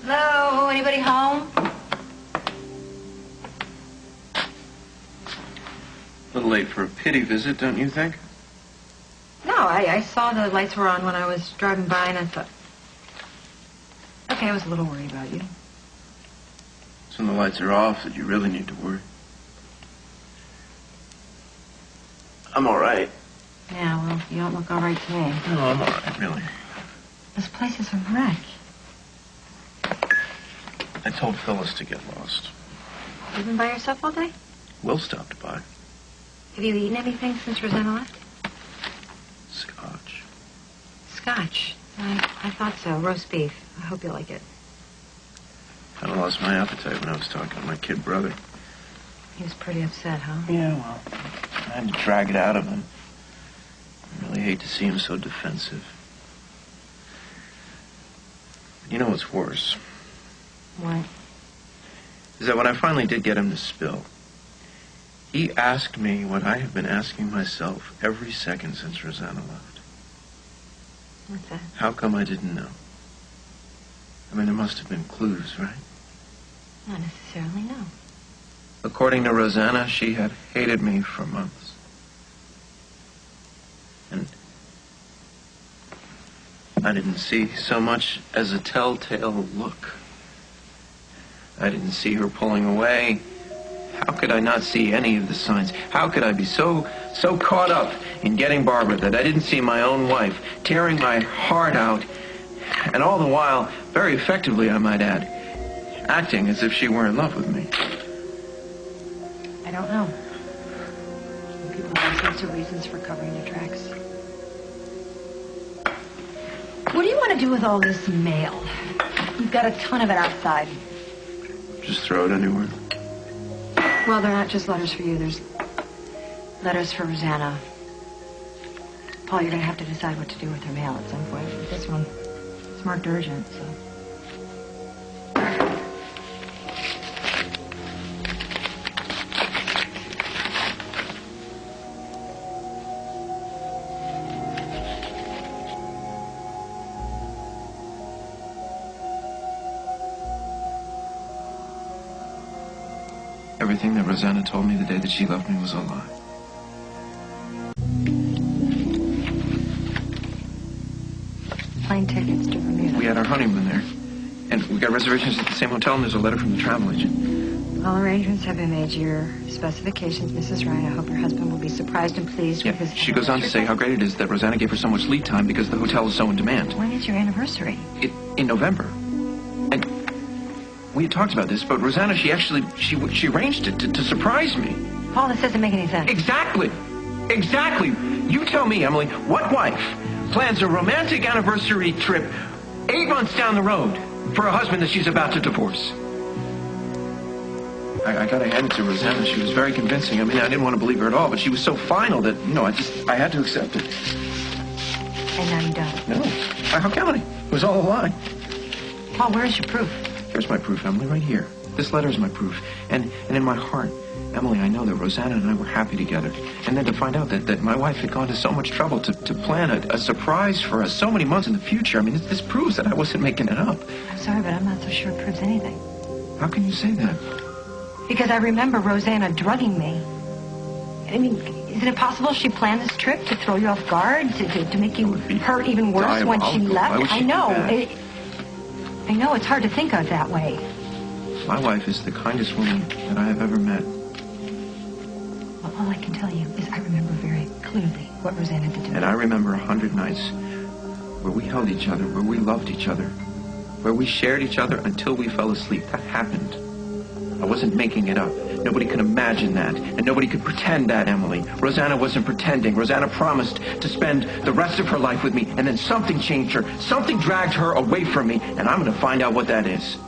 Hello? Anybody home? A little late for a pity visit, don't you think? No, I saw the lights were on when I was driving by, and I thought... Okay, I was a little worried about you. It's when the lights are off that you really need to worry. I'm all right. Yeah, well, you don't look all right today. No, I'm all right, really. This place is a wreck. I told Phyllis to get lost. You been by yourself all day? Will stopped by. Have you eaten anything since Rosanna left? Scotch. Scotch. I thought so. Roast beef. I hope you like it. Kind of lost my appetite when I was talking to my kid brother. He was pretty upset, huh? Yeah, well, I had to drag it out of him. I really hate to see him so defensive. But you know what's worse? What? Is that when I finally did get him to spill, he asked me what I have been asking myself every second since Rosanna left. What's that? How come I didn't know? I mean, there must have been clues, right? Not necessarily, no. According to Rosanna, she had hated me for months. And I didn't see so much as a telltale look. I didn't see her pulling away. How could I not see any of the signs? How could I be so caught up in getting Barbara that I didn't see my own wife tearing my heart out, and all the while, very effectively, I might add, acting as if she were in love with me? I don't know. People have all sorts of reasons for covering their tracks. What do you want to do with all this mail? You've got a ton of it outside. Just throw it anywhere. Well, they're not just letters for you. There's letters for Rosanna. Paul, you're going to have to decide what to do with her mail at some point. But this one, it's marked urgent, so... Everything that Rosanna told me the day that she left me was a lie. Plane tickets to Bermuda. We had our honeymoon there. And we got reservations at the same hotel, and there's a letter from the travel agent. All arrangements have been made to your specifications, Mrs. Wright. I hope your husband will be surprised and pleased with his... She goes on to say how great it is that Rosanna gave her so much lead time because the hotel is so in demand. When is your anniversary? In November. And we had talked about this, but Rosanna, she arranged it to surprise me. Paul, this doesn't make any sense. Exactly. Exactly. You tell me, Emily, what wife plans a romantic anniversary trip 8 months down the road for a husband that she's about to divorce? I gotta hand it to Rosanna. She was very convincing. I mean, I didn't want to believe her at all, but she was so final that, I had to accept it. And now you don't? No. How can I? It was all a lie. Paul, where's your proof? Here's my proof, Emily, right here. This letter is my proof. And in my heart, Emily, I know that Rosanna and I were happy together. And then to find out that my wife had gone to so much trouble to plan a surprise for us so many months in the future. I mean, this proves that I wasn't making it up. I'm sorry, but I'm not so sure it proves anything. How can you say that? Because I remember Rosanna drugging me. I mean, isn't it possible she planned this trip to throw you off guard, to make you hurt even worse when she left? I know. I know it's hard to think of that way. My wife is the kindest woman that I have ever met. Well, all I can tell you is I remember very clearly what Rosanna did to me. And I remember 100 nights where we held each other, where we loved each other, where we shared each other until we fell asleep. That happened. I wasn't making it up. Nobody could imagine that, and nobody could pretend that, Emily. Rosanna wasn't pretending. Rosanna promised to spend the rest of her life with me, and then something changed her. Something dragged her away from me, and I'm going to find out what that is.